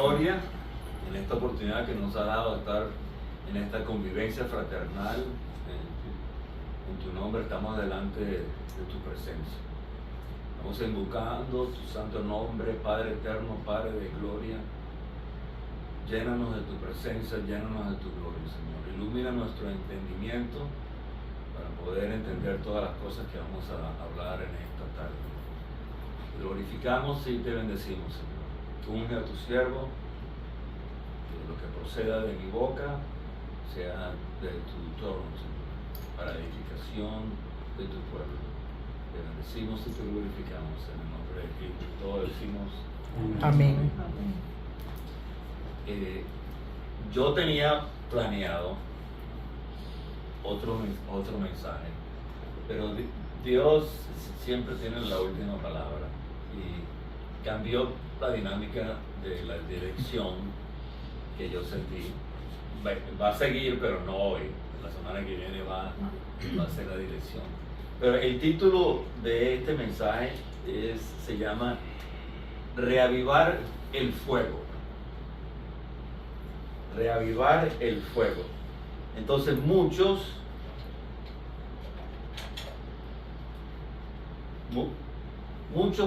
gloria en esta oportunidad que nos ha dado de estar en esta convivencia fraternal. En tu nombre estamos delante de tu presencia. Estamos invocando tu santo nombre, Padre eterno, Padre de gloria. Llénanos de tu presencia, llénanos de tu gloria, Señor. Ilumina nuestro entendimiento para poder entender todas las cosas que vamos a hablar en esta tarde. Te glorificamos y te bendecimos, Señor. Unge a tu siervo, que lo que proceda de mi boca sea de tu trono, Señor, para edificación de tu pueblo. Te bendecimos y te glorificamos en el nombre de Cristo. Todos decimos Amén. Yo tenía planeado otro mensaje, pero Dios siempre tiene la última palabra y cambió la dinámica de la dirección que yo sentí. Va a seguir, pero no hoy. La semana que viene va a ser la dirección. Pero el título de este mensaje se llama Reavivar el fuego. Reavivar el fuego. Entonces muchos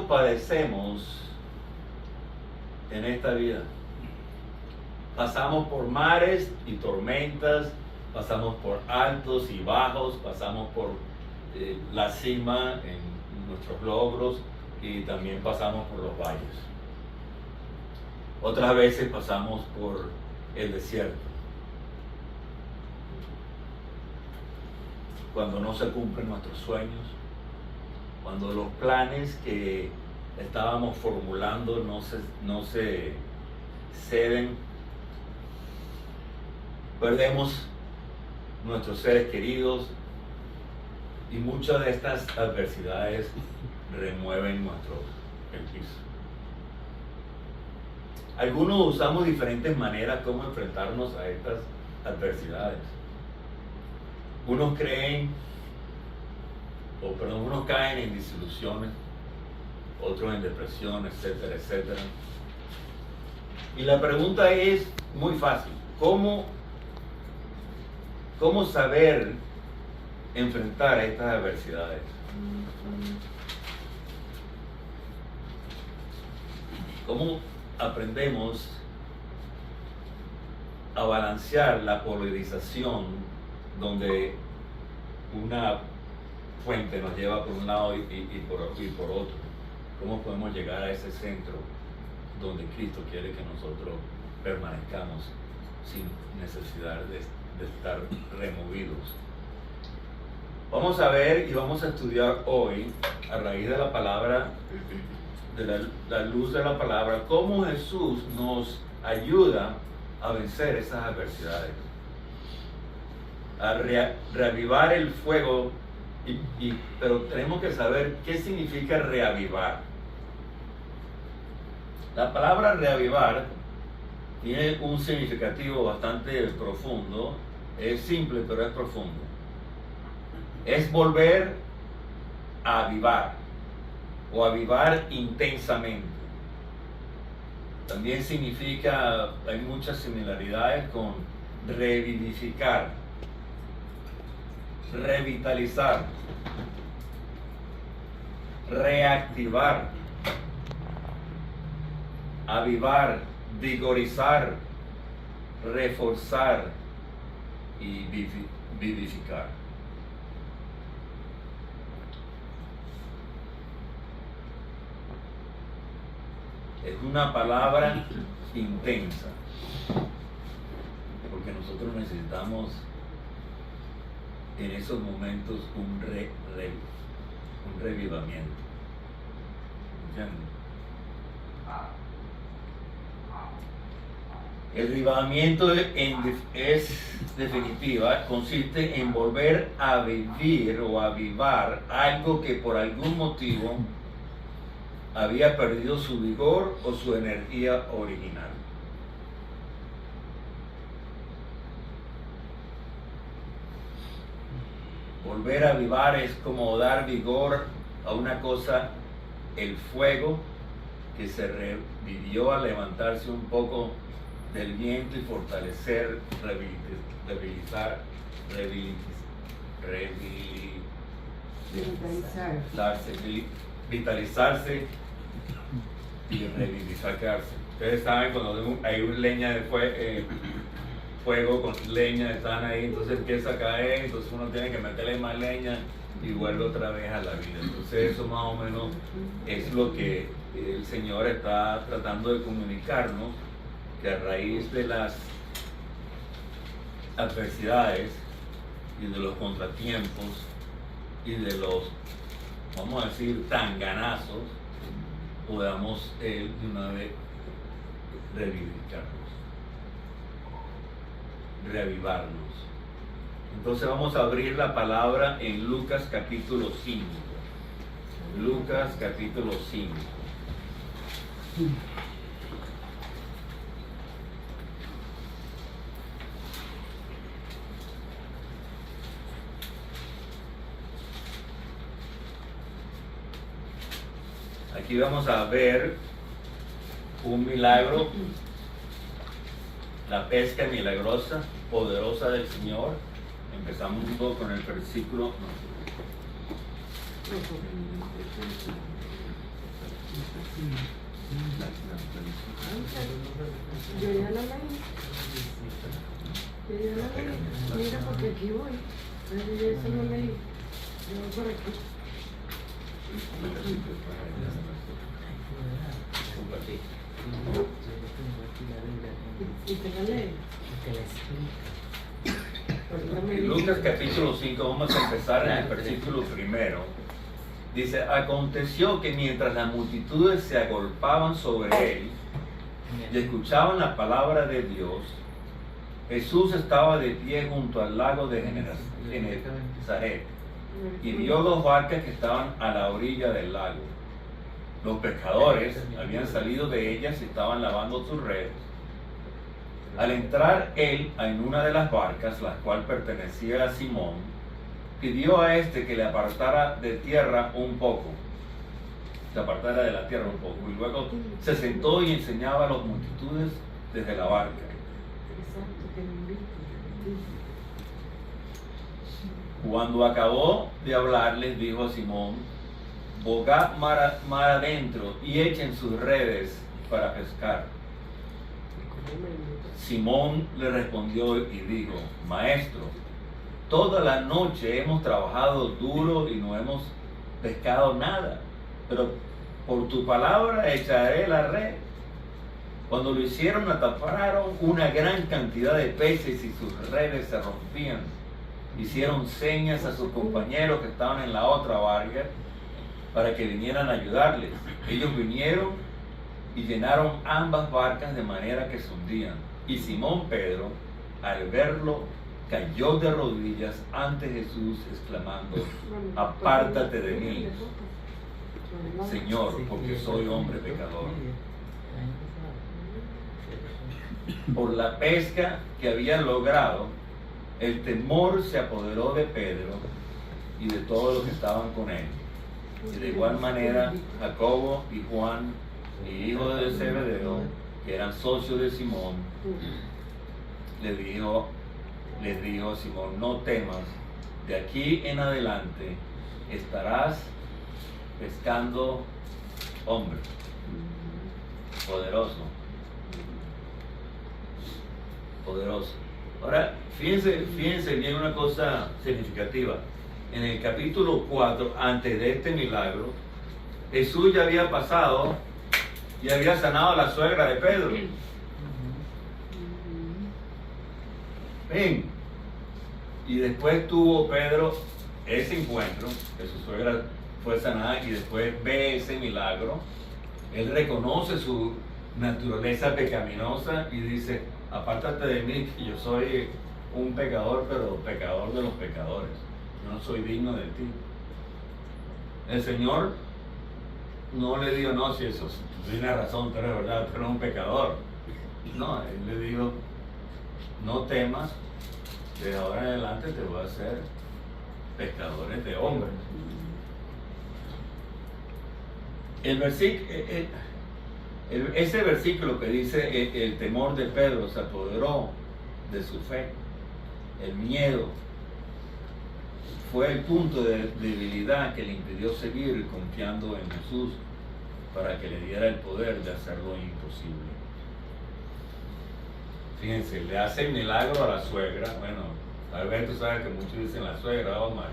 padecemos en esta vida. Pasamos por mares y tormentas, pasamos por altos y bajos, pasamos por la cima en nuestros logros y también pasamos por los valles. Otras veces pasamos por el desierto, cuando no se cumplen nuestros sueños, cuando los planes que estábamos formulando no se ceden, perdemos nuestros seres queridos y muchas de estas adversidades remueven el piso. Algunos usamos diferentes maneras como enfrentarnos a estas adversidades. Unos caen en desilusiones, otros en depresión, etcétera, etcétera. Y la pregunta es muy fácil: ¿cómo saber enfrentar a estas adversidades? ¿Cómo aprendemos a balancear la polarización donde una fuente nos lleva por un lado y por otro? ¿Cómo podemos llegar a ese centro donde Cristo quiere que nosotros permanezcamos sin necesidad de estar removidos? Vamos a ver y vamos a estudiar hoy, a raíz de la palabra, de la luz de la palabra, cómo Jesús nos ayuda a vencer esas adversidades, a reavivar el fuego, pero tenemos que saber qué significa reavivar. La palabra reavivar tiene un significativo bastante profundo. Es simple, pero es profundo. Es volver a avivar o avivar intensamente. También significa, hay muchas similaridades con revivificar, revitalizar, reactivar, avivar, vigorizar, reforzar y vivificar. Es una palabra intensa, porque nosotros necesitamos en esos momentos un revivamiento. ¿Entienden? El revivamiento es definitiva, consiste en volver a vivir o avivar algo que por algún motivo había perdido su vigor o su energía original. Volver a avivar es como dar vigor a una cosa, el fuego que se pidió a levantarse un poco del viento y fortalecer, vitalizarse y revivificarse. Ustedes saben cuando hay una leña de fuego con leña, están ahí, entonces empieza a caer, entonces uno tiene que meterle más leña y vuelve otra vez a la vida. Entonces eso más o menos es lo que el Señor está tratando de comunicarnos, que a raíz de las adversidades y de los contratiempos y de los, vamos a decir, tanganazos, podamos Él de una vez reavivarnos. Entonces vamos a abrir la palabra en Lucas capítulo 5. Lucas capítulo 5. Aquí vamos a ver un milagro, la pesca milagrosa, poderosa del Señor. Empezamos un poco con el versículo. Yo ya la leí. Mira, porque aquí voy. Yo ya eso lo leí. Yo voy por aquí. ¿Y te la leí? En Lucas capítulo 5 vamos a empezar en el versículo primero. Dice: aconteció que mientras las multitudes se agolpaban sobre él y escuchaban la palabra de Dios, Jesús estaba de pie junto al lago de Genezaret y vio dos barcas que estaban a la orilla del lago. Los pescadores habían salido de ellas y estaban lavando sus redes. Al entrar él en una de las barcas, la cual pertenecía a Simón, pidió a este que le apartara de tierra un poco, se apartara de la tierra un poco, y luego se sentó y enseñaba a las multitudes desde la barca. Cuando acabó de hablarles, dijo a Simón: bogad mar adentro y echen sus redes para pescar. Simón le respondió y dijo: Maestro, toda la noche hemos trabajado duro y no hemos pescado nada, pero por tu palabra echaré la red. Cuando lo hicieron, atraparon una gran cantidad de peces y sus redes se rompían. Hicieron señas a sus compañeros que estaban en la otra barca para que vinieran a ayudarles. Ellos vinieron y llenaron ambas barcas de manera que se hundían. Y Simón Pedro, al verlo, cayó de rodillas ante Jesús, exclamando: apártate de mí, Señor, porque soy hombre pecador. Por la pesca que había logrado, el temor se apoderó de Pedro y de todos los que estaban con él. Y de igual manera, Jacobo y Juan, hijo de Zebedeo, que eran socios de Simón, les dijo a Simón: no temas, de aquí en adelante estarás pescando hombres. Poderoso. Ahora, fíjense bien una cosa significativa. En el capítulo 4, antes de este milagro, Jesús ya había pasado y había sanado a la suegra de Pedro. Ven. Y después tuvo Pedro ese encuentro, que su suegra fue sanada, y después ve ese milagro. Él reconoce su naturaleza pecaminosa y dice: apártate de mí, que yo soy un pecador, pero pecador de los pecadores. Yo no soy digno de ti. El Señor no le dijo: no, si eso, tú tienes razón, tú eres verdad, tú eres un pecador. No, Él le dijo: no temas, de ahora en adelante te voy a hacer pescadores de hombres. El versículo, Ese versículo que dice el temor de Pedro se apoderó de su fe, el miedo fue el punto de debilidad que le impidió seguir confiando en Jesús para que le diera el poder de hacer lo imposible. Fíjense, le hace el milagro a la suegra. Bueno, a ver, tú sabes que muchos dicen la suegra, oh my.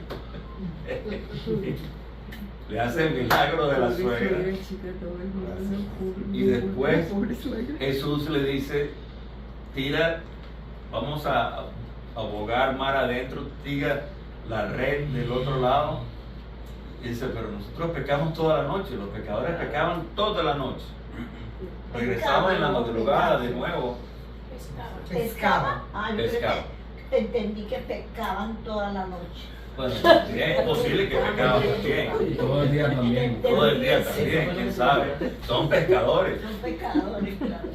Le hace el milagro de la suegra. Y después Jesús le dice, tira, vamos a abogar mar adentro, tira la red del otro lado. Y dice, pero nosotros pecamos toda la noche, los pecadores pecaban toda la noche. Regresaban en la madrugada de nuevo. Pescaba. Pescaba. Entendí que pecaban toda la noche. Bueno, también es posible que pecaban también. Todo el día también. Todo el día también, quién sabe. Son pescadores. Son pecadores, claro.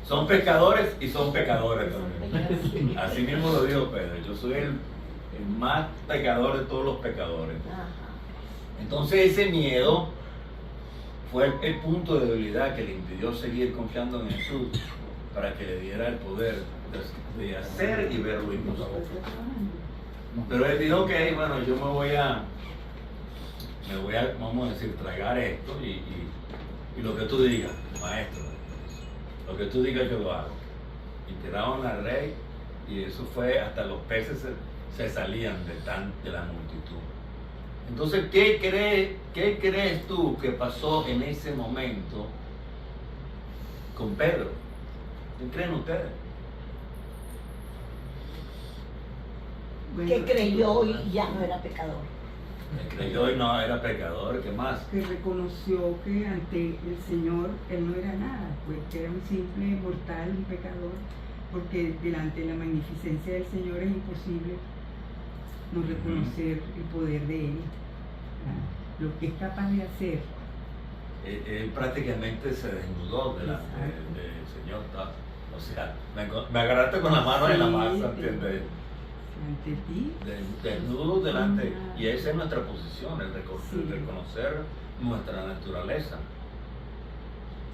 Son pescadores y son pecadores también. Así mismo lo dijo Pedro. Yo soy el más pecador de todos los pecadores. Ajá. Entonces ese miedo fue el punto de debilidad que le impidió seguir confiando en Jesús para que le diera el poder de hacer y ver lo imposible. Pero él dijo, ok, bueno, yo me voy a, vamos a decir, tragar esto y lo que tú digas, maestro, lo que tú digas yo lo hago. Y tiraron la red y eso fue, hasta los peces se salían de la multitud. Entonces, ¿qué crees tú que pasó en ese momento con Pedro? ¿Qué creen ustedes? Que creyó y ya no era pecador. Que creyó y no era pecador, ¿qué más? Que reconoció que ante el Señor él no era nada, pues que era un simple mortal, un pecador, porque delante de la magnificencia del Señor es imposible no reconocer el poder de Él, lo que es capaz de hacer. Él prácticamente se desnudó delante del Señor. O sea, me agarraste con la mano en la masa, ¿entiendes? Ante ti. Desnudo delante. Y esa es nuestra posición, el reconocer nuestra naturaleza.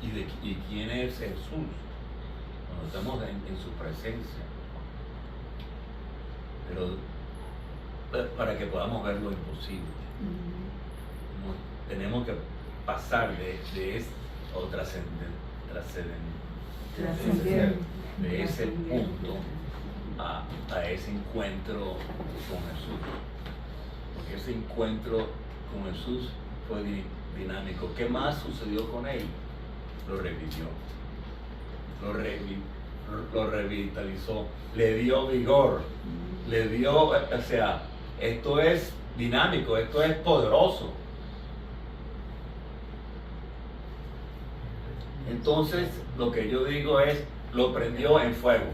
Y quién es Jesús cuando estamos en su presencia. Pero para que podamos ver lo imposible. Tenemos que pasar de ese punto a ese encuentro con Jesús. Porque ese encuentro con Jesús fue dinámico. ¿Qué más sucedió con él? Lo revivió, lo revitalizó, le dio vigor, le dio, o sea, esto es dinámico, esto es poderoso. Entonces, lo que yo digo es, lo prendió en fuego.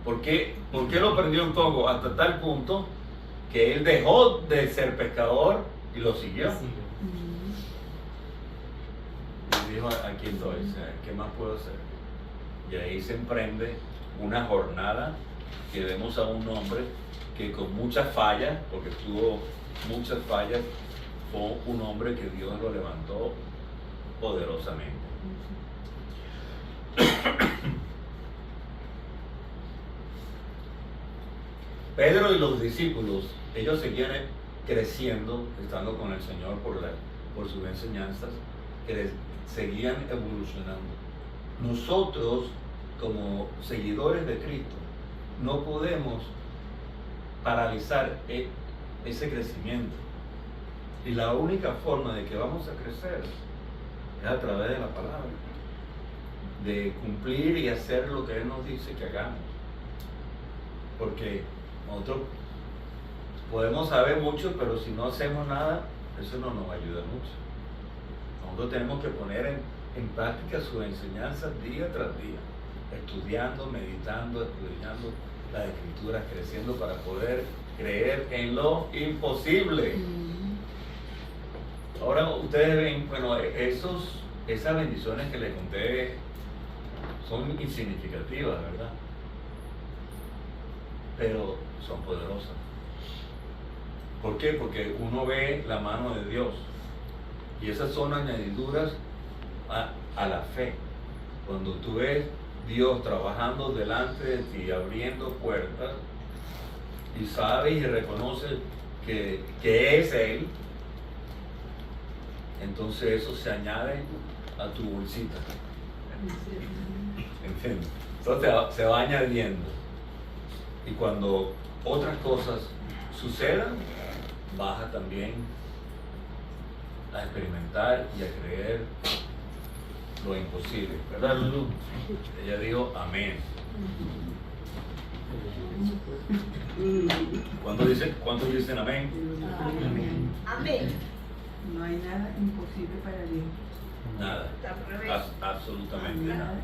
¿Por qué lo prendió en fuego? Hasta tal punto que él dejó de ser pescador y lo siguió. Y dijo, aquí estoy, ¿qué más puedo hacer? Y ahí se emprende una jornada que vemos a un hombre que con muchas fallas, porque tuvo muchas fallas, fue un hombre que Dios lo levantó poderosamente. Pedro y los discípulos, ellos seguían creciendo, estando con el Señor por sus enseñanzas, seguían evolucionando. Nosotros, como seguidores de Cristo, no podemos paralizar ese crecimiento. Y la única forma de que vamos a crecer es a través de la palabra, de cumplir y hacer lo que Él nos dice que hagamos. Porque nosotros podemos saber mucho, pero si no hacemos nada, eso no nos ayuda mucho. Nosotros tenemos que poner en práctica sus enseñanzas día tras día, estudiando, meditando, estudiando las Escrituras, creciendo para poder creer en lo imposible. Ahora ustedes ven, bueno, esas bendiciones que les conté son insignificativas, ¿verdad? Pero son poderosas. ¿Por qué? Porque uno ve la mano de Dios Y esas son añadiduras a la fe. Cuando tú ves Dios trabajando delante de ti, abriendo puertas, y sabes y reconoces que es Él, entonces eso se añade a tu bolsita. ¿Entiendes? Entonces se va añadiendo. Y cuando otras cosas sucedan, vas también a experimentar y a creer lo imposible. ¿Verdad, Lulu? Ella dijo amén. ¿Cuántos dicen amén? Amén. No hay nada imposible para Dios. Nada. Absolutamente nada.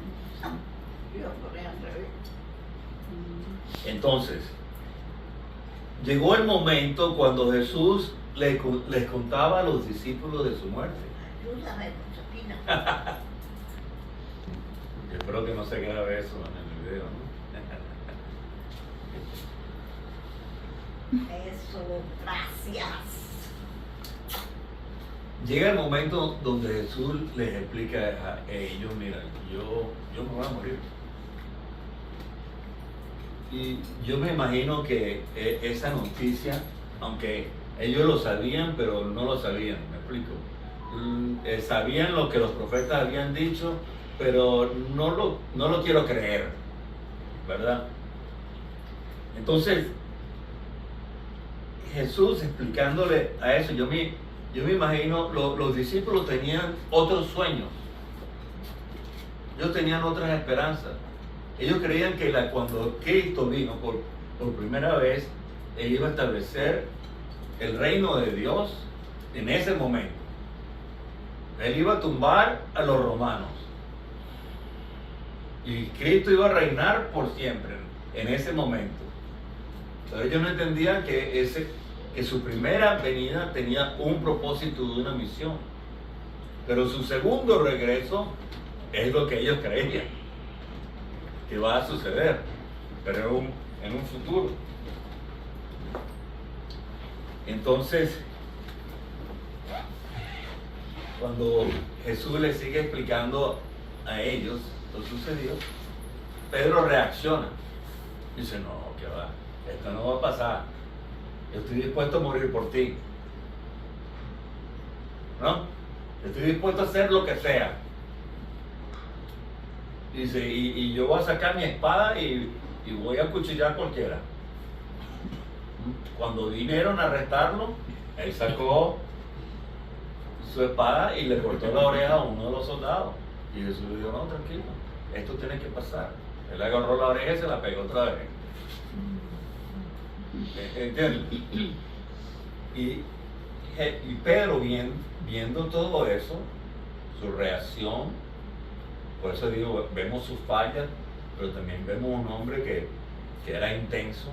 Yo por al revés. Entonces, llegó el momento cuando Jesús les contaba a los discípulos de su muerte. Ayúdame, Josefina. Yo espero que no se grabe eso en el video, ¿no? Eso, gracias. Llega el momento donde Jesús les explica a ellos, mira, yo me voy a morir. Y yo me imagino que esa noticia, aunque ellos lo sabían, pero no lo sabían, me explico. Sabían lo que los profetas habían dicho, pero no lo quiero creer, ¿verdad? Entonces, Jesús explicándole a eso, yo me imagino, los discípulos tenían otros sueños, ellos tenían otras esperanzas. Ellos creían que cuando Cristo vino por primera vez, Él iba a establecer el reino de Dios en ese momento. Él iba a tumbar a los romanos. Y Cristo iba a reinar por siempre en ese momento. Entonces ellos no entendían que su primera venida tenía un propósito de una misión. Pero su segundo regreso es lo que ellos creían que va a suceder, pero en un futuro. Entonces, cuando Jesús les sigue explicando a ellos lo sucedido, Pedro reacciona. Dice, no, que va, esto no va a pasar. Yo estoy dispuesto a morir por ti. ¿No? Estoy dispuesto a hacer lo que sea. Dice, y yo voy a sacar mi espada y voy a acuchillar a cualquiera. Cuando vinieron a arrestarlo, él sacó su espada y le cortó la oreja a uno de los soldados. Y Jesús le dijo, no, tranquilo, esto tiene que pasar. Él agarró la oreja y se la pegó otra vez. ¿Entiendes? Y Pedro, viendo todo eso, su reacción, por eso digo, vemos sus fallas, pero también vemos un hombre que era intenso.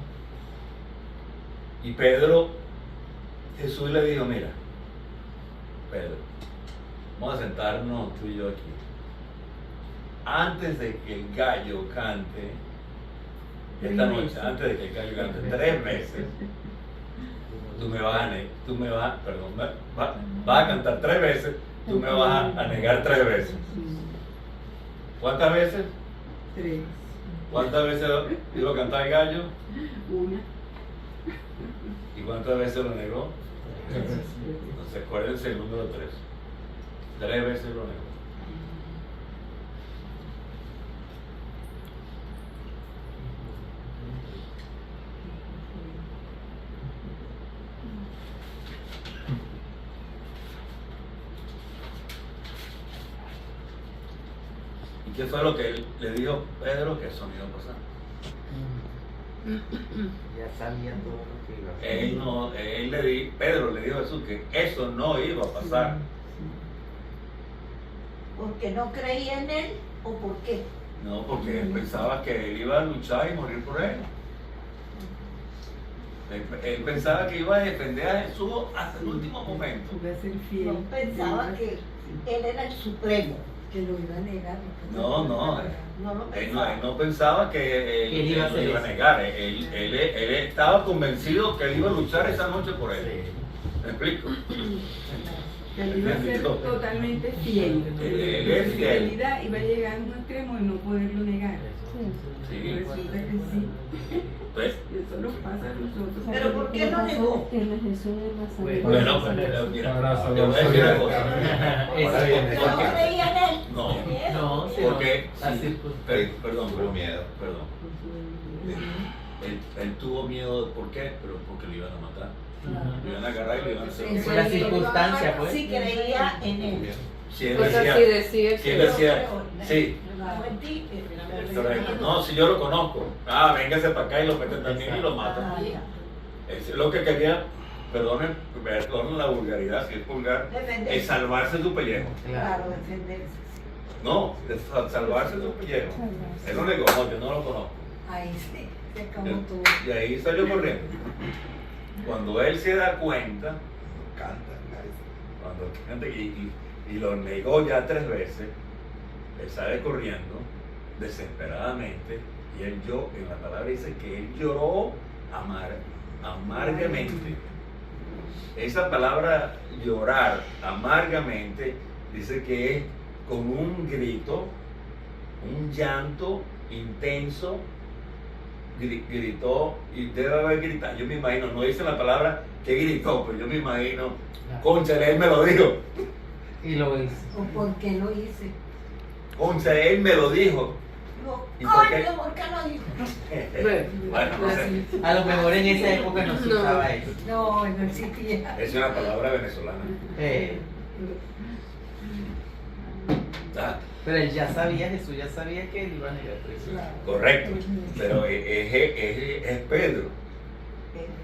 Y Pedro, Jesús le dijo, mira, Pedro, vamos a sentarnos tú y yo aquí. Antes de que el gallo cante, esta noche, antes de que el gallo cante 3 veces, vas a cantar 3 veces, tú me vas a negar 3 veces. ¿Cuántas veces? 3. ¿Cuántas veces iba a cantar el gallo? 1. ¿Y cuántas veces lo negó? 3. Entonces acuérdense el número 3. 3 veces lo negó. ¿Y qué fue lo que él le dijo Pedro? Que eso no iba a pasar. Ya sabía todo lo que iba a pasar. Pedro le dijo a Jesús que eso no iba a pasar. ¿Porque no creía en él o por qué? No, porque él pensaba que él iba a luchar y morir por él. Él pensaba que iba a defender a Jesús hasta el último momento. Iba a ser fiel. No pensaba que él era el supremo. Que lo iba a negar. No, No lo pensaba. él no pensaba que él iba a lo hacer iba a eso. negar. Él estaba convencido que él iba a luchar esa noche por él. ¿Me explico? Que él iba a ser totalmente fiel. Él La es fiel. fidelidad iba a llegar a un extremo de no poderlo negar. Sí. Resulta que sí. Pues, Eso nos pasa a nosotros. Pero ¿por qué no negó? bueno, pues mira, Ahora te voy a decir una cosa. Ahora bien, ¿Que ¿por no qué? creía en él? No, No, sí, porque la sí, circunstancia. perdón, Tuvo miedo. perdón. Él tuvo miedo, ¿por qué? Pero porque lo iban a matar. Lo iban a agarrar y lo iban a hacer. Esa es la circunstancia, pues. Sí creía en él. Si él O sea, decía, si decía si él que decía, sí, No en ti. correcto. No, si yo lo conozco. Ah, véngase para acá y lo meten también y lo matan. Ah, ya. Es lo que quería, perdonen la vulgaridad, si es vulgar, Defenderse. es salvarse su pellejo. Claro, defenderse. No, es salvarse su pellejo. Él no negó, no, yo no lo conozco. Ahí sí, es como tú. Y ahí salió corriendo. Cuando él se da cuenta, cuando canta y lo negó ya 3 veces, él sale corriendo desesperadamente y él en la palabra dice que él lloró amargamente. Esa palabra llorar amargamente dice que es con un grito, un llanto intenso, gritó y debe haber gritado. Yo me imagino, no dice la palabra que gritó, pero yo me imagino, cónchale, él me lo dijo. Y lo hizo. ¿O por qué lo hice? Cónchale, él me lo dijo. Digo, ¿Y por qué? coño, ¿por qué lo dijo? Bueno, no sé. A lo mejor en esa época no se No. usaba eso. No, no existía. Es una palabra venezolana. Ah, Pero él ya sabía, Jesús ya sabía que él iba a negar 3 veces. correcto, pero es Pedro.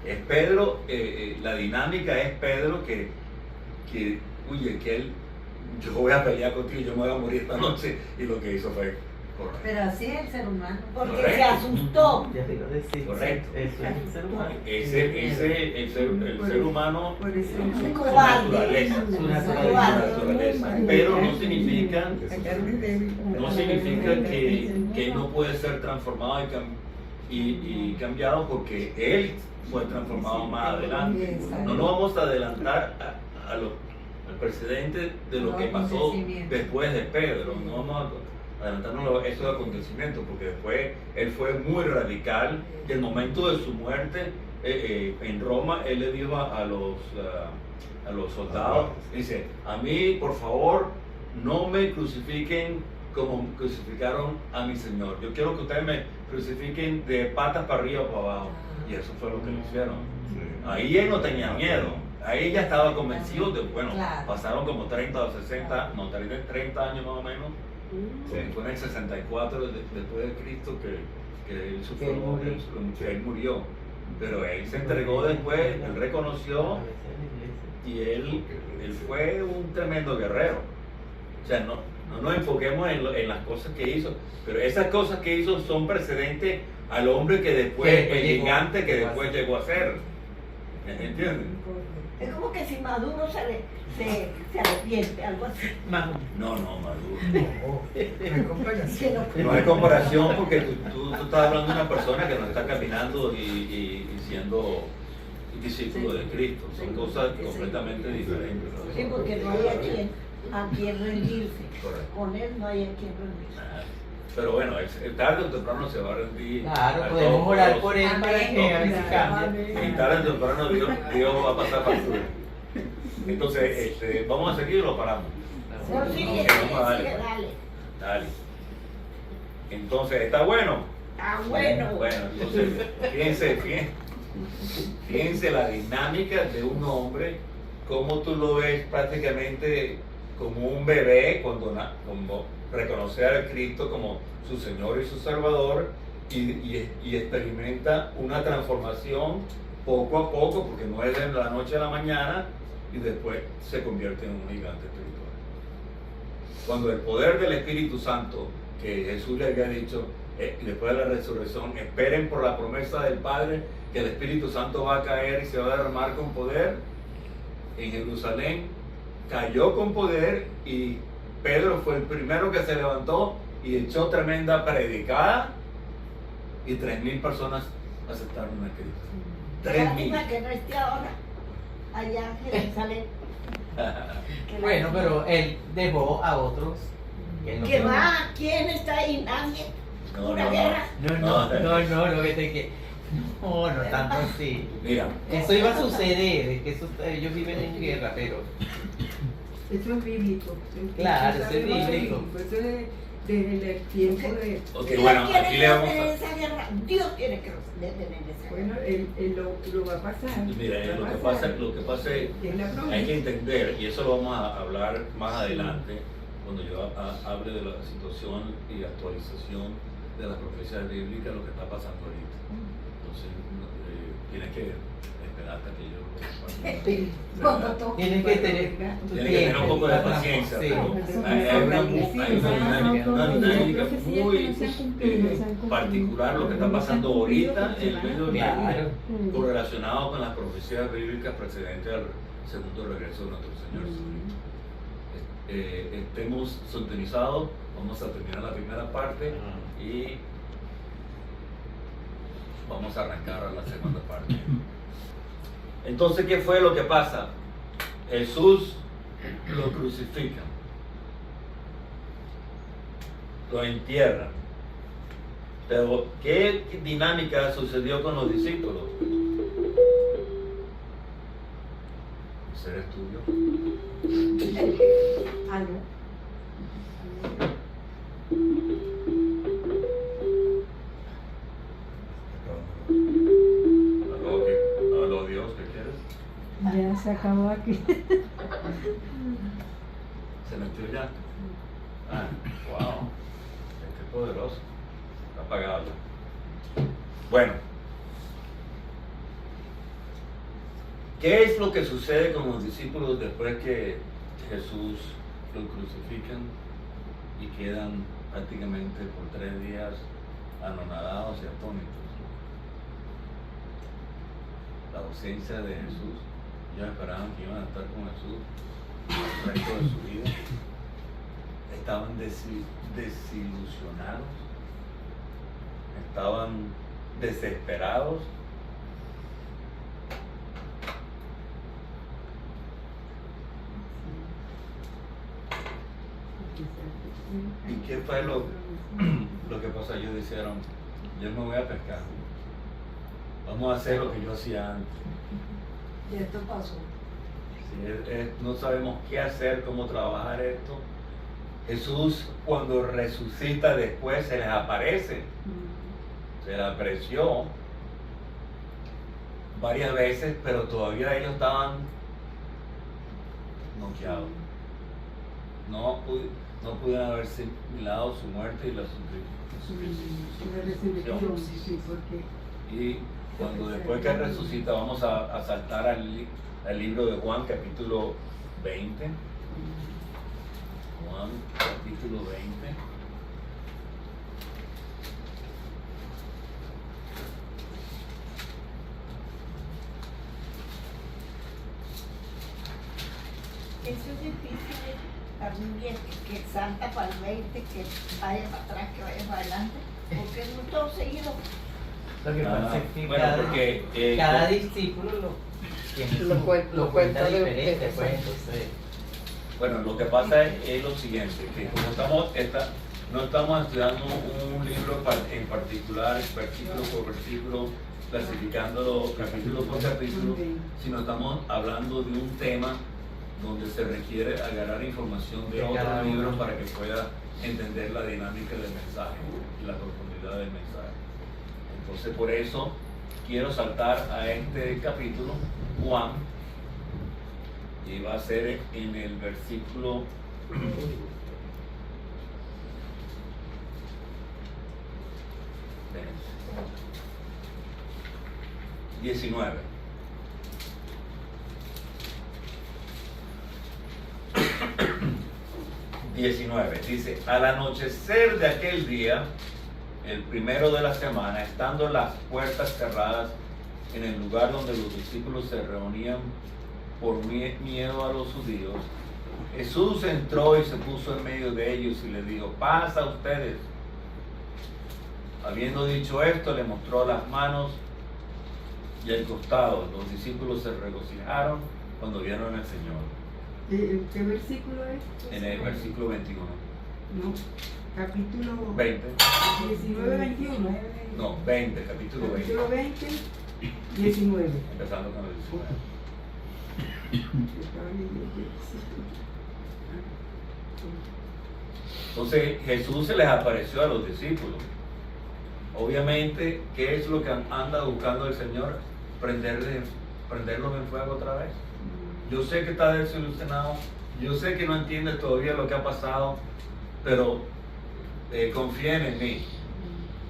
Es Pedro, la dinámica es Pedro que oye, que él, yo voy a pelear contigo, yo me voy a morir esta noche, y lo que hizo fue correcto. Pero así es el ser humano. Porque Correcto. se asustó. Ya te iba a decir. Correcto. Eso es el ser humano. El ser humano, Por eso su Cobarde. naturaleza, Su su naturaleza. naturaleza, pero no significa la carne es débil. no significa que él no puede ser transformado y cambiado porque él fue transformado más adelante. No nos vamos a adelantar al precedente de lo que pasó después de Pedro. No vamos a adelantarnos a esos acontecimientos porque después él fue muy radical. Y el momento de su muerte en Roma, él le dijo a los soldados, dice, a mí por favor no me crucifiquen como crucificaron a mi Señor. Yo quiero que ustedes me crucifiquen de patas para arriba o para abajo. Y eso fue lo que le hicieron. Ahí él no tenía miedo. Ahí ya estaba convencido de, bueno, Claro. pasaron como 30 o 60, no, 30 años más o menos. Fue en el 64 después de Cristo que él sufrió, él murió. Pero él se entregó después, él reconoció y él fue un tremendo guerrero. O sea, no nos enfoquemos en las cosas que hizo, pero esas cosas que hizo son precedentes al hombre que después, el gigante que después llegó a ser. ¿Entiendes? Es como que si Maduro se arrepiente, algo así. No, Maduro. Que No hay comparación porque tú estás hablando de una persona que no está caminando y siendo discípulo de Cristo. Son cosas completamente diferentes. Sí, porque no hay a quien rendirse. Correcto. Con él no hay a quien rendirse. Pero bueno, tarde o temprano se va a rendir. Claro, al podemos orar Todopoderoso. por él para que a veces cambie. Y tarde o temprano Dios va a pasar factura. Entonces, ¿vamos a seguir o lo paramos? No, sigue, Vamos a darle, sigue, pues. dale. Dale. Entonces, ¿está bueno? Ah, bueno. Bueno, entonces, fíjense la dinámica de un hombre, cómo tú lo ves prácticamente como un bebé cuando reconoce a Cristo como su Señor y su Salvador y experimenta una transformación poco a poco, porque no es de la noche a la mañana, y después se convierte en un gigante espiritual. Cuando el poder del Espíritu Santo, que Jesús le había dicho después de la resurrección, esperen por la promesa del Padre, que el Espíritu Santo va a caer y se va a derramar con poder, en Jerusalén cayó con poder y Pedro fue el primero que se levantó y echó tremenda predicada y 3,000 personas aceptaron a Cristo. 3,000. Lástima que no esté ahora allá en Jerusalén. Bueno, pero él dejó a otros. ¿Qué va? ¿Quién está ahí? Nadie. No, Una no, guerra. No, lo que te que. No tanto así. Mira, Eso iba a suceder, es que ellos viven en guerra, pero. Eso es bíblico. Claro, Eso eso es bíblico. Eso es desde el tiempo de... ok, ¿Quién bueno, tiene aquí que le vamos detener a... esa guerra? Dios tiene que detener esa Bueno, guerra. él lo va a pasar. Mira, va lo a que pasar. pasa es Es la promesa. hay que entender, y eso lo vamos a hablar más adelante, cuando yo hable de la situación y actualización de las profecías bíblicas, lo que está pasando ahorita. Entonces, tienes que esperar hasta que yo Cuando toque. Tienes que tener. Tienes que tener un poco de paciencia, Sí. pero hay una dinámica muy particular lo que está pasando ahorita en medio del Claro. mundo, correlacionado con las profecías bíblicas precedentes al segundo regreso de nuestro Señor Jesucristo. Estemos sintonizados, vamos a terminar la primera parte y vamos a arrancar a la segunda parte. Entonces, ¿qué fue lo que pasa? Jesús lo crucifican, lo entierran. Pero, ¿qué dinámica sucedió con los discípulos? ¿Ese eres tuyo? Ah, no. Aló, Dios, ¿qué quieres? Ya se acabó aquí. ¿Se metió ya? Ah, wow. Qué poderoso. Está apagado ya. Bueno. ¿Qué es lo que sucede con los discípulos después que Jesús lo crucifican y quedan prácticamente por 3 días anonadados y atónitos? La ausencia de Jesús. Ellos esperaban que iban a estar con Jesús el resto de su vida. Estaban desilusionados, estaban desesperados. ¿Y qué fue lo que pasó? Ellos dijeron, yo me voy a pescar. Vamos a hacer lo que yo hacía antes. Y esto pasó. Sí, no sabemos qué hacer, cómo trabajar esto. Jesús, cuando resucita después, se les aparece. Se les apareció varias veces, pero todavía ellos estaban noqueados. No pudieron haber asimilado su muerte y la resurrección. Sí, porque Y cuando después que resucita, vamos a saltar al libro de Juan, capítulo 20. Juan, capítulo 20. Eso es difícil también, que salta para el 20, que vaya para atrás, que vaya para adelante, porque no todo seguido. Lo que pasa es que Bueno, porque cada discípulo lo cuenta diferente, pues entonces. bueno, lo que pasa es lo siguiente, que como no estamos estudiando un libro en particular, versículo por versículo, clasificándolo capítulo por capítulo, sino estamos hablando de un tema donde se requiere agarrar información de otros libros para que pueda entender la dinámica del mensaje y la profundidad del mensaje. Entonces, por eso quiero saltar a este capítulo, Juan, y va a ser en el versículo 19. Dice, al anochecer de aquel día, el primero de la semana, estando las puertas cerradas en el lugar donde los discípulos se reunían por miedo a los judíos, Jesús entró y se puso en medio de ellos y les dijo, paz a ustedes. Habiendo dicho esto, le mostró las manos y el costado. Los discípulos se regocijaron cuando vieron al Señor. ¿Qué versículo es? En el versículo 21. No, capítulo 20. 19, 21. No, 20, capítulo 20. Capítulo 20, 19. Empezando con el 19. Estaba leyendo el versículo. Entonces Jesús se les apareció a los discípulos. Obviamente, ¿qué es lo que anda buscando el Señor? Prenderlos en fuego otra vez. Yo sé que está desilusionado, yo sé que no entiende todavía lo que ha pasado, pero confíen en mí,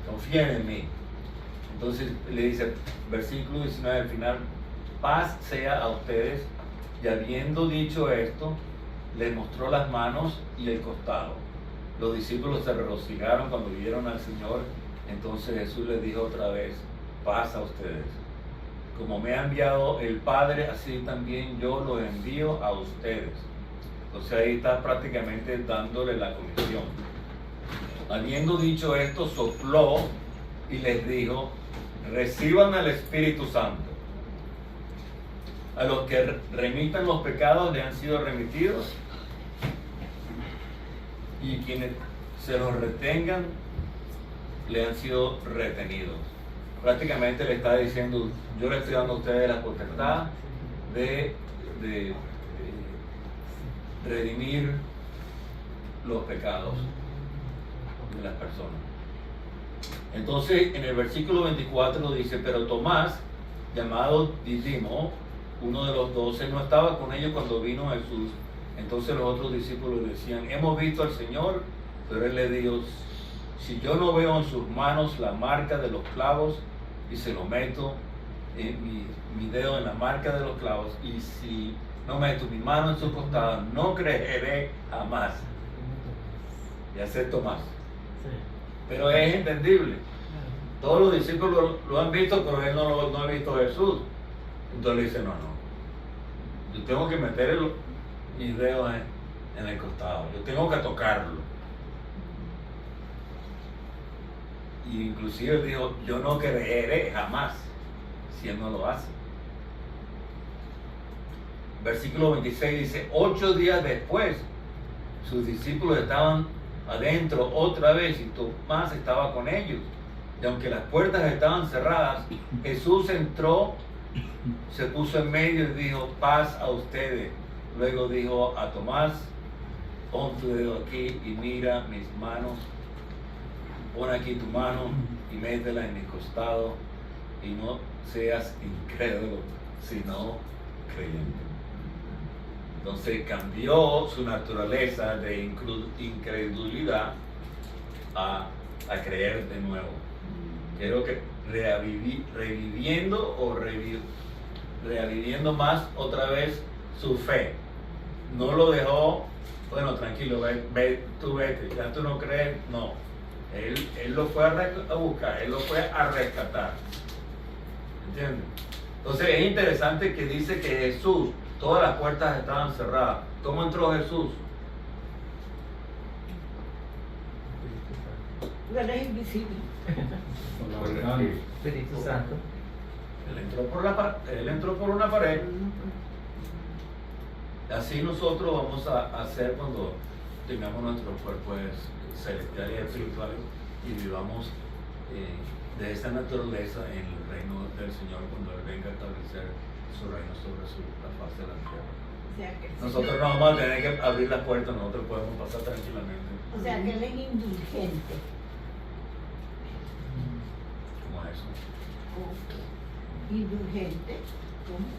confíen en mí. Entonces le dice, versículo 19 al final, paz sea a ustedes, y habiendo dicho esto, les mostró las manos y el costado. Los discípulos se regocijaron cuando vieron al Señor. Entonces Jesús les dijo otra vez, paz a ustedes. Como me ha enviado el Padre, así también yo los envío a ustedes. Entonces ahí está prácticamente dándole la comisión. Habiendo dicho esto, sopló y les dijo, reciban al Espíritu Santo. A los que remitan los pecados le han sido remitidos, y quienes se los retengan le han sido retenidos. Prácticamente le está diciendo, yo le estoy dando a ustedes la potestad de redimir los pecados de las personas. Entonces en el versículo 24 dice, pero Tomás, llamado Dídimo, uno de los 12, no estaba con ellos cuando vino Jesús. Entonces los otros discípulos decían, hemos visto al Señor. Pero él le dijo, si yo no veo en sus manos la marca de los clavos y se lo meto en mi dedo en la marca de los clavos, y si no meto mi mano en su costado, no creeré jamás. Ya sé Tomás. Pero es entendible. Todos los discípulos lo han visto, pero él no ha visto a Jesús. Entonces le dice, no, yo tengo que meter mis dedos en el costado, yo tengo que tocarlo. Y inclusive dijo, yo no creeré jamás si él no lo hace. Versículo 26 dice, 8 días después sus discípulos estaban adentro otra vez y Tomás estaba con ellos. Y aunque las puertas estaban cerradas, Jesús entró, se puso en medio y dijo, paz a ustedes. Luego dijo a Tomás, pon tu dedo aquí y mira mis manos. Pon aquí tu mano y métela en mi costado, y no seas incrédulo, sino creyente. Entonces cambió su naturaleza de incredulidad a creer de nuevo. Quiero que reviviendo más otra vez su fe. No lo dejó, bueno, tranquilo, tú vete, ya tú no crees, no. Él lo fue a buscar, él lo fue a rescatar. ¿Entiendes? Entonces es interesante que dice que Jesús, todas las puertas estaban cerradas. ¿Cómo entró Jesús? No eres invisible. Espíritu Santo. Él entró por una pared. Así nosotros vamos a hacer cuando tengamos nuestros cuerpos celestiales y espirituales y vivamos de esa naturaleza en el reino del Señor cuando Él venga a establecer su reino sobre la faz de la tierra. O sea, que Nosotros no vamos a tener que abrir la puerta, nosotros podemos pasar tranquilamente. O sea, que Él es indulgente. ¿Cómo es eso? Indulgente. ¿Cómo?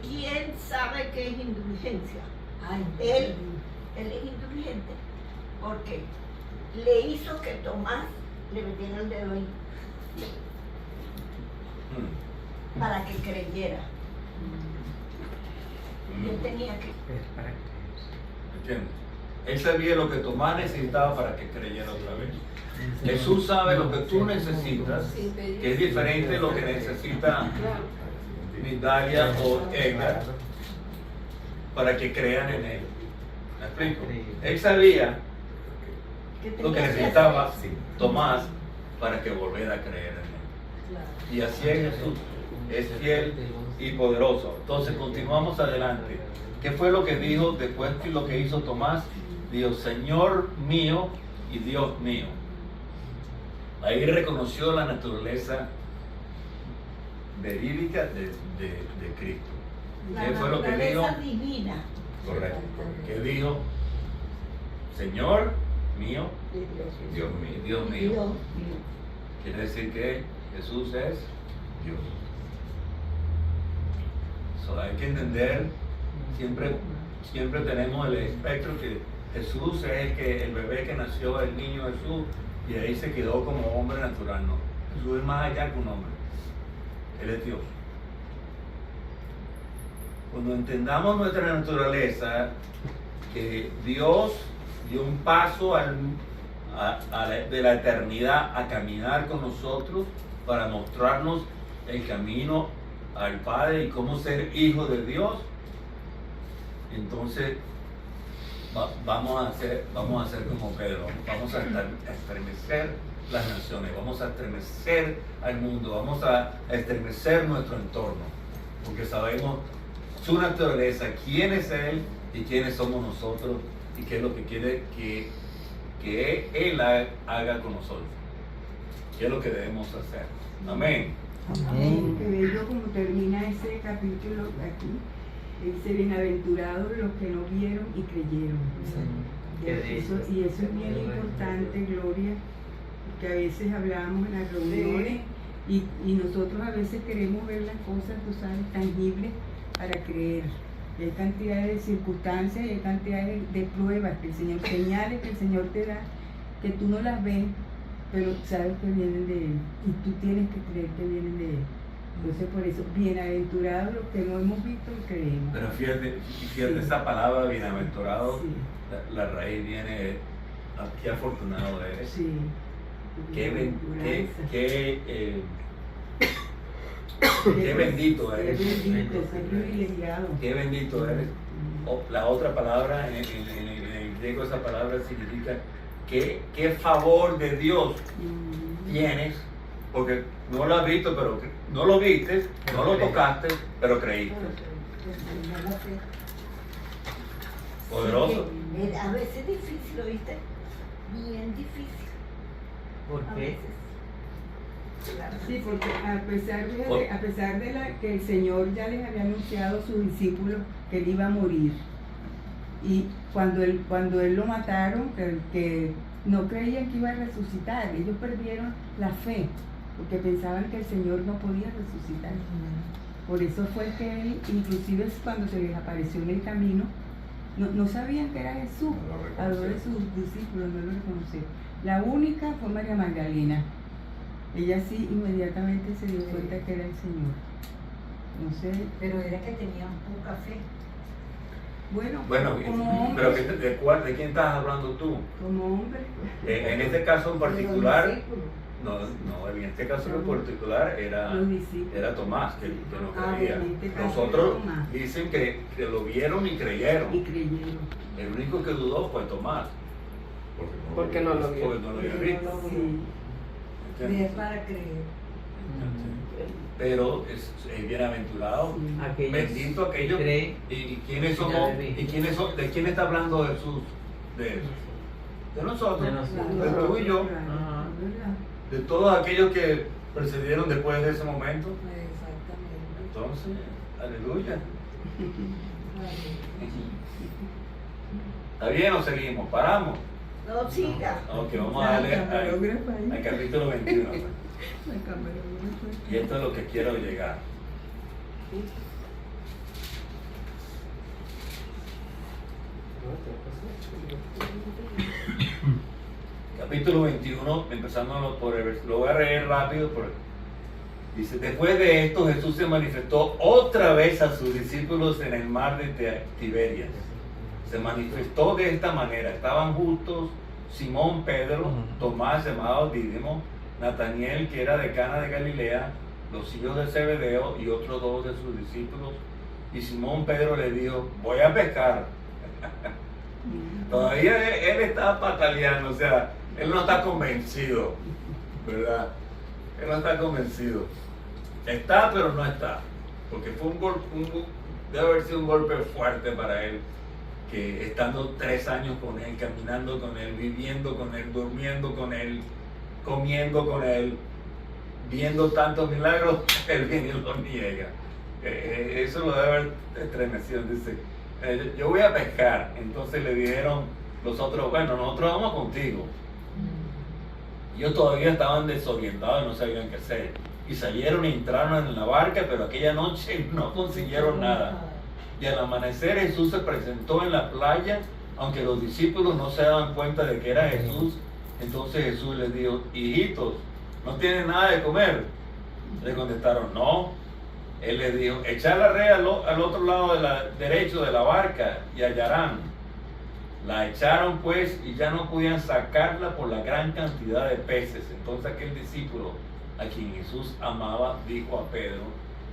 ¿Quién sabe qué es indulgencia? Él es indulgente porque le hizo que Tomás le metiera el dedo ahí para que creyera. Y él tenía que... ¿Entiendes? Él sabía lo que Tomás necesitaba para que creyera otra vez. Jesús sabe lo que tú necesitas, que es diferente de lo que necesita Nidalia o Edgar, para que crean en Él. ¿Me explico? Él sabía lo que necesitaba Tomás para que volviera a creer en Él. Y así es Jesús. Es fiel y poderoso. Entonces continuamos adelante. ¿Qué fue lo que dijo después de lo que hizo Tomás? Dijo, Señor mío y Dios mío. Ahí reconoció la naturaleza verídica de Cristo. ¿Qué fue lo que dijo? Divina. Correcto. ¿Qué dijo? Señor mío, Dios mío, Dios mío. Dios. Quiere decir que Jesús es Dios. So, hay que entender, siempre tenemos el espectro que Jesús es el bebé que nació, el niño Jesús, y ahí se quedó como hombre natural. No, Jesús es más allá que un hombre. Él es Dios. Cuando entendamos nuestra naturaleza, que Dios dio un paso de la eternidad a caminar con nosotros para mostrarnos el camino al Padre y cómo ser hijo de Dios, entonces vamos a ser como Pedro, vamos a estremecer las naciones, vamos a estremecer al mundo, vamos a estremecer nuestro entorno, porque sabemos su naturaleza, quién es Él y quiénes somos nosotros y qué es lo que quiere que Él haga con nosotros, qué es lo que debemos hacer. Amén. Amén. Qué bello como termina ese capítulo aquí. Dice, bienaventurados los que no vieron y creyeron. Y eso es bien importante, Gloria, porque a veces hablamos en las reuniones y nosotros a veces queremos ver las cosas, tú sabes, tangibles para creer. Hay cantidad de circunstancias, hay cantidad de pruebas que el Señor, señales que el Señor te da, que tú no las ves, pero sabes que vienen de Él y tú tienes que creer que vienen de Él. Entonces por eso, bienaventurados los que no hemos visto y creemos. Pero fíjate sí. Esa palabra bienaventurado, sí. la raíz viene, qué afortunado eres. Sí. Qué bendito eres. Qué privilegiado. Qué bendito eres. La otra palabra, en el griego, esa palabra significa qué favor de Dios tienes, porque no lo has visto, pero no lo viste, no lo tocaste, pero creíste. Poderoso. Sí, a veces es difícil, ¿viste? Bien difícil. ¿Por qué? Sí, porque a pesar de que el Señor ya les había anunciado a sus discípulos que Él iba a morir, y cuando él lo mataron, que no creían que iba a resucitar, ellos perdieron la fe, porque pensaban que el Señor no podía resucitar. Por eso fue que Él, inclusive cuando se les apareció en el camino, no sabían que era Jesús, a los de sus discípulos no lo reconocieron. La única fue María Magdalena. Ella sí inmediatamente se dio cuenta que era el Señor. No sé. Pero era que tenían poca fe. Bueno, como hombre, pero ¿de quién estás hablando tú? Como hombre. En este caso en particular, en este caso en particular era Tomás que no creía. Nosotros dicen que lo vieron y creyeron. El único que dudó fue Tomás. Porque no lo vio. Porque no lo había visto. Ver para creer. Pero es bienaventurado, bendito aquellos. ¿Y quiénes somos? ¿De quién está hablando Jesús? De nosotros, de tú y yo, de todos aquellos que precedieron después de ese momento. Exactamente. Entonces, aleluya. ¿Está bien o seguimos? ¿Paramos? No siga. Ok, vamos a darle al capítulo 21. Y esto es lo que quiero llegar. Capítulo 21, empezando por el versículo. Lo voy a leer rápido. Dice, después de esto Jesús se manifestó otra vez a sus discípulos en el mar de Tiberias. Se manifestó de esta manera. Estaban juntos Simón, Pedro, Tomás llamado Dídimo, Nataniel, que era de Cana de Galilea, los hijos de Zebedeo y otros dos de sus discípulos. Y Simón Pedro le dijo, voy a pescar. Todavía él está pataleando, o sea, él no está convencido, ¿verdad? Él no está convencido. Está, pero no está. porque fue debe haber sido un golpe fuerte para él, que estando 3 años con él, caminando con él, viviendo con él, durmiendo con él, comiendo con él, viendo tantos milagros, él viene y lo niega. Eso lo debe haber estremecido. Dice, yo voy a pescar. Entonces le dijeron los otros, bueno, nosotros vamos contigo. Ellos todavía estaban desorientados y no sabían qué hacer. Y salieron y entraron en la barca, pero aquella noche no consiguieron nada. Y al amanecer Jesús se presentó en la playa, aunque los discípulos no se daban cuenta de que era Jesús. Entonces Jesús les dijo, hijitos, ¿no tienen nada de comer? Le contestaron, no. Él les dijo, echad la red al otro lado derecho de la barca y hallarán. La echaron pues y ya no podían sacarla por la gran cantidad de peces. Entonces aquel discípulo a quien Jesús amaba dijo a Pedro,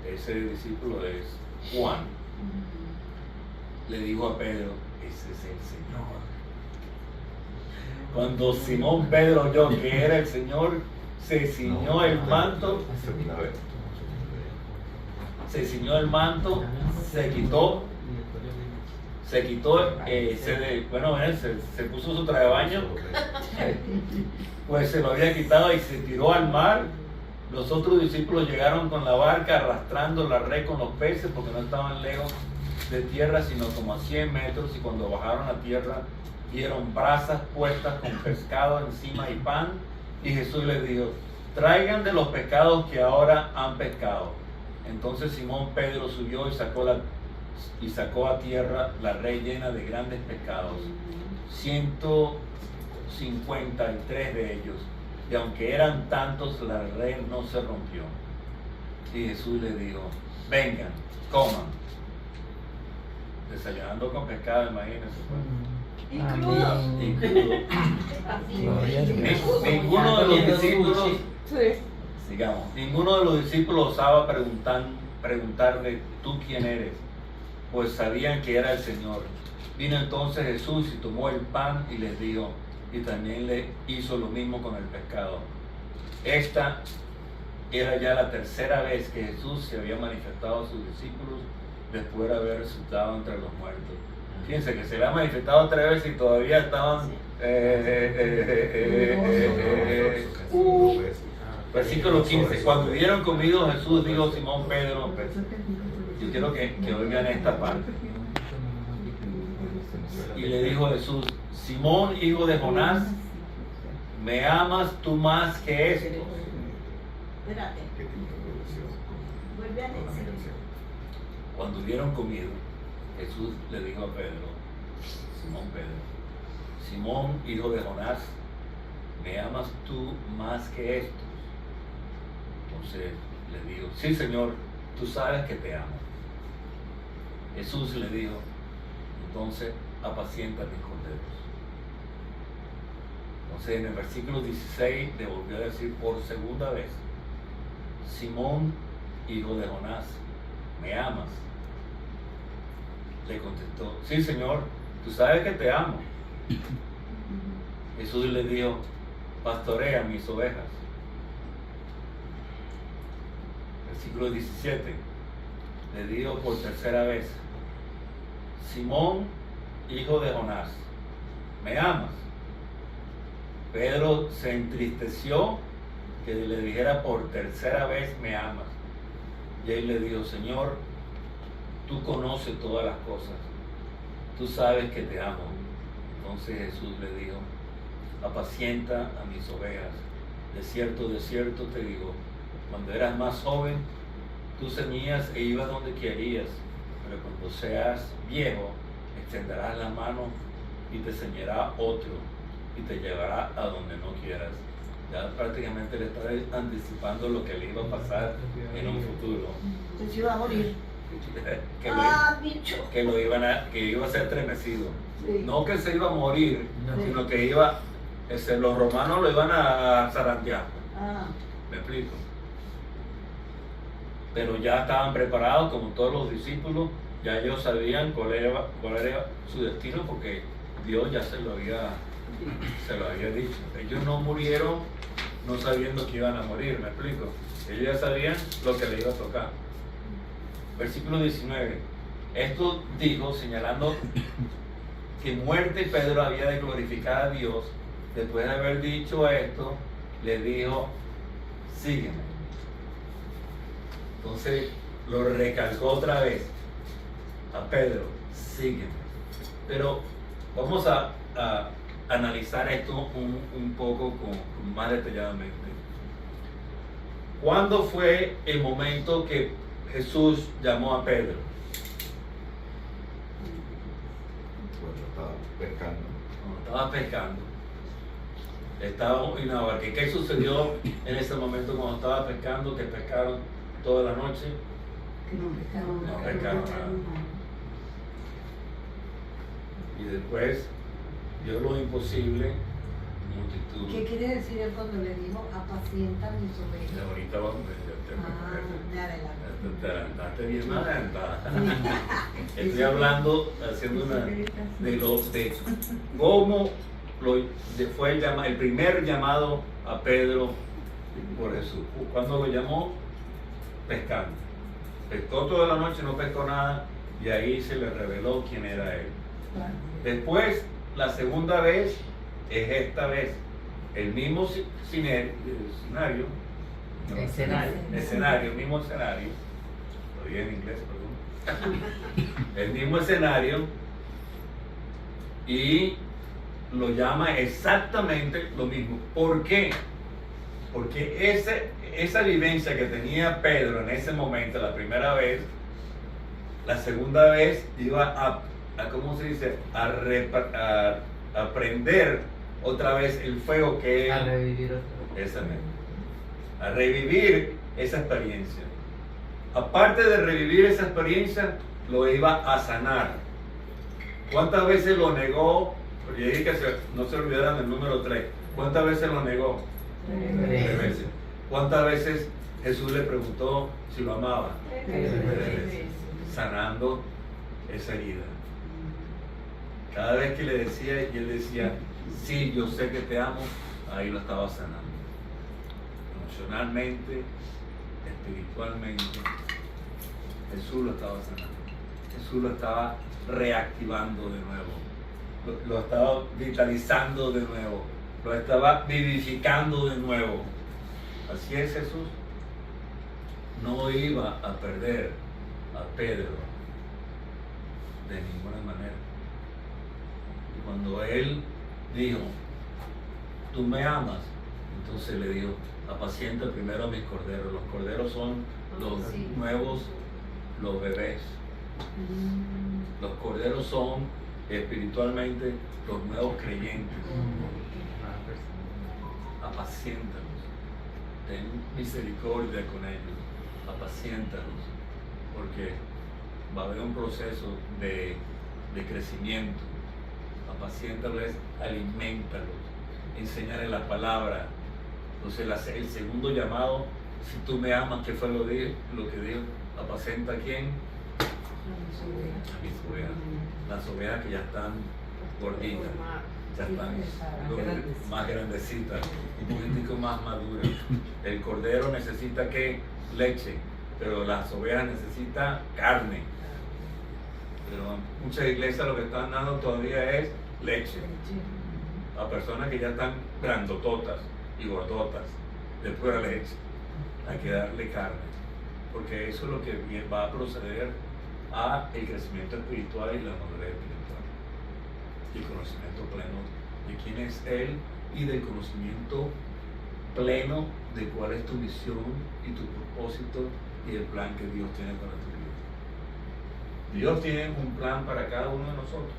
ese discípulo es Juan, le dijo a Pedro, ese es el Señor. Cuando Simón Pedro oyó que era el Señor, se ciñó el manto, se quitó, se puso su traje de baño, pues se lo había quitado y se tiró al mar. Los otros discípulos llegaron con la barca arrastrando la red con los peces porque no estaban lejos de tierra sino como a 100 metros, y cuando bajaron a tierra vieron brasas puestas con pescado encima y pan, y Jesús les dijo, traigan de los pescados que ahora han pescado. Entonces Simón Pedro subió y sacó a tierra la red llena de grandes pescados, 153 de ellos, y aunque eran tantos, la red no se rompió. Y Jesús les dijo, vengan, coman. Desayunando con pescado, imagínense. Y crudos. Amén. Ninguno de los discípulos, ninguno de los discípulos osaba preguntarle, ¿tú quién eres? Pues sabían que era el Señor. Vino entonces Jesús y tomó el pan y les dio, y también le hizo lo mismo con el pescado. Esta era ya la tercera vez que Jesús se había manifestado a sus discípulos después de haber resucitado entre los muertos. Fíjense que se había manifestado 3 veces y todavía estaban... Versículo 15. Cuando hubieron comido, Jesús dijo a Simón Pedro, yo quiero que oigan esta parte. Y le dijo Jesús, Simón, hijo de Jonás, ¿me amas tú más que estos? Espérate. Vuelve a decir. Cuando hubieron comido, Jesús le dijo a Pedro, Simón Pedro, Simón, hijo de Jonás, ¿me amas tú más que estos? Entonces le dijo, sí, Señor, tú sabes que te amo. Jesús le dijo, entonces apacienta mis corderos. Entonces en el versículo 16 le volvió a decir por segunda vez, Simón, hijo de Jonás, ¿me amas? Le contestó, sí, Señor, tú sabes que te amo. Jesús le dijo, pastorea mis ovejas. Versículo 17, le dijo por tercera vez, Simón, hijo de Jonás, ¿me amas? Pedro se entristeció que le dijera por tercera vez, ¿me amas? Y él le dijo, Señor, tú conoces todas las cosas, tú sabes que te amo. Entonces Jesús le dijo, apacienta a mis ovejas. De cierto te digo, cuando eras más joven, tú ceñías e ibas donde querías, pero cuando seas viejo, extenderás la mano y te ceñirá otro y te llevará a donde no quieras. Ya prácticamente le está anticipando lo que le iba a pasar en un futuro. Entonces iba a morir. que iba a ser estremecido. Sí. No que se iba a morir, sino que los romanos lo iban a zarandear. ¿Me explico? Pero ya estaban preparados, como todos los discípulos, ya ellos sabían cuál era su destino, porque Dios ya se lo había dicho. Ellos no murieron no sabiendo que iban a morir, ¿me explico? Ellos ya sabían lo que le iba a tocar. versículo 19. Esto dijo, señalando que muerte Pedro había de glorificar a Dios. Después de haber dicho esto, le dijo, sígueme. Entonces lo recalcó otra vez a Pedro, sígueme. Pero vamos a analizar esto un poco más detalladamente. ¿Cuándo fue el momento que Jesús llamó a Pedro? Cuando estaba pescando. Cuando estaba pescando. Estaba en una barca. ¿Qué sucedió en ese momento cuando estaba pescando? Que pescaron toda la noche. No pescaron nada. Y después vio lo imposible, multitud. ¿Qué quiere decir él cuando le dijo apacienta mis Y ovejas? ahorita vamos Me adelanto. te adelantaste bien adelantada. Estoy hablando, haciendo una de cómo fue el primer llamado a Pedro por Jesús. Cuando lo llamó, pescando. Pescó toda la noche, no pescó nada, y ahí se le reveló quién era él. Después, la segunda vez es esta vez. El mismo escenario, el mismo escenario, lo dije en inglés, perdón. El mismo escenario, y lo llama exactamente lo mismo. ¿Por qué? Porque esa vivencia que tenía Pedro en ese momento, la primera vez, la segunda vez iba a ¿cómo se dice? A prender otra vez el fuego que A revivir otra vez. esa misma. A revivir esa experiencia. Aparte de revivir esa experiencia, lo iba a sanar. ¿Cuántas veces lo negó? Porque dije que no se olvidaran del número 3. ¿Cuántas veces lo negó? 3 veces. ¿Cuántas veces Jesús le preguntó si lo amaba? 3 veces. Sanando esa herida. Cada vez que le decía, y él decía, sí, yo sé que te amo, ahí lo estaba sanando. Emocionalmente, espiritualmente, Jesús lo estaba sanando. Jesús lo estaba reactivando de nuevo. Lo estaba vitalizando de nuevo. Lo estaba vivificando de nuevo. Así es Jesús. No iba a perder a Pedro de ninguna manera. Cuando él dijo, tú me amas, entonces le dijo, apacienta primero a mis corderos. Los corderos son los nuevos, los bebés. Los corderos son espiritualmente los nuevos creyentes. Apaciéntalos, ten misericordia con ellos, apaciéntalos, porque va a haber un proceso de crecimiento. Apaciéntalos, aliméntalos, enséñale la palabra. Entonces el segundo llamado, si tú me amas, ¿qué fue lo que dijo? Apacienta a quién? A mis ovejas. Las ovejas que ya están gorditas, ya están más grandecitas, un poquitico más maduras. El cordero necesita ¿qué? Leche, pero las ovejas necesitan carne. Pero muchas iglesias lo que están dando todavía es leche a personas que ya están grandototas y gordotas de pura leche. Hay que darle carne, porque eso es lo que va a proceder a el crecimiento espiritual y la madurez espiritual y el conocimiento pleno de quién es Él y del conocimiento pleno de cuál es tu misión y tu propósito y el plan que Dios tiene para tu vida. Dios tiene un plan para cada uno de nosotros.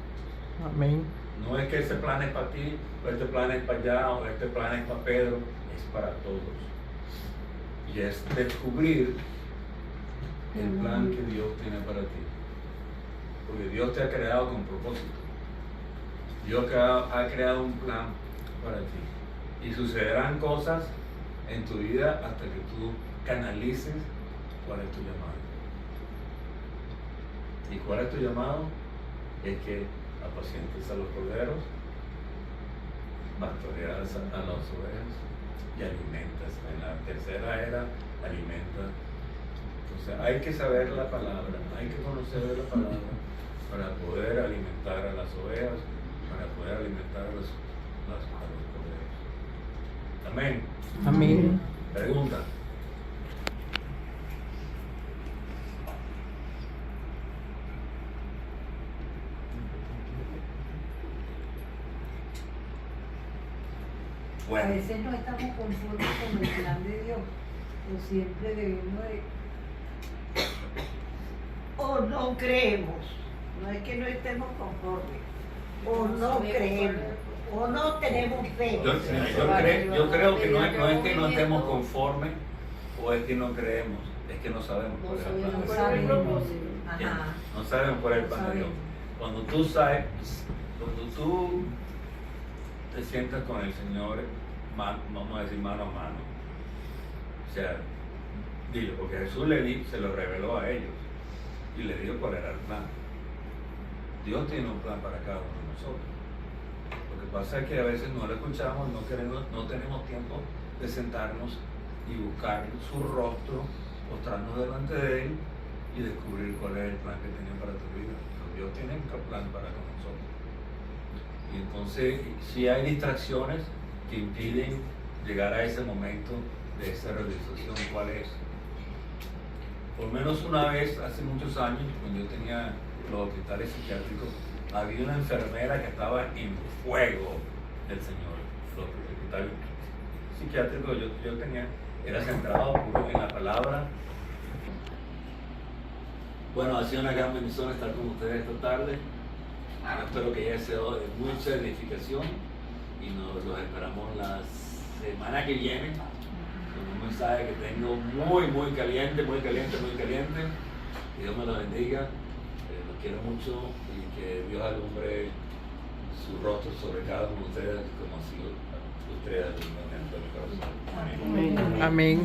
Amén. No es que ese plan es para ti, o este plan es para allá, o este plan es para Pedro, es para todos. Y es descubrir el plan que Dios tiene para ti. Porque Dios te ha creado con propósito. Dios ha creado un plan para ti. Y sucederán cosas en tu vida hasta que tú canalices cuál es tu llamado. ¿Y cuál es tu llamado? Es que apacientes a los corderos, pastoreas a las ovejas y alimentas. En la tercera era alimenta Entonces hay que saber la palabra, hay que conocer la palabra para poder alimentar a las ovejas, para poder alimentar a los corderos. Amén. Amén. Pregunta. A Bueno, veces no estamos conformes con el plan de Dios, o siempre debemos de... O no creemos, no es que no estemos conformes, o no creemos, o no tenemos fe. yo creo que no es que no estemos conformes o es que no creemos, es que no sabemos cuál es el plan de Dios. Ajá. No sabemos cuál es el plan de Dios. Cuando tú te sientas con el Señor, vamos a decir mano a mano, o sea, dile, porque Jesús se lo reveló a ellos y le dijo cuál era el plan. Dios tiene un plan para cada uno de nosotros. Lo que pasa es que a veces no lo escuchamos, no tenemos tiempo de sentarnos y buscar su rostro, postrarnos delante de Él y descubrir cuál es el plan que tiene para tu vida. Pero Dios tiene un plan para con nosotros. Y entonces, si hay distracciones que impiden llegar a ese momento de esa realización, ¿cuál es? Por menos una vez, hace muchos años, cuando yo tenía los hospitales psiquiátricos, había una enfermera que estaba en fuego del Señor. Los hospitales psiquiátricos yo tenía, era centrado puro en la palabra. Bueno, ha sido una gran bendición estar con ustedes esta tarde. Espero que haya sido de mucha edificación y nos los esperamos la semana que viene con un mensaje que tengo muy caliente, muy caliente. Que Dios me lo bendiga, los quiero mucho y que Dios alumbre su rostro sobre cada uno de ustedes como así ustedes alumbran dentro de mi corazón. Amén. Amén.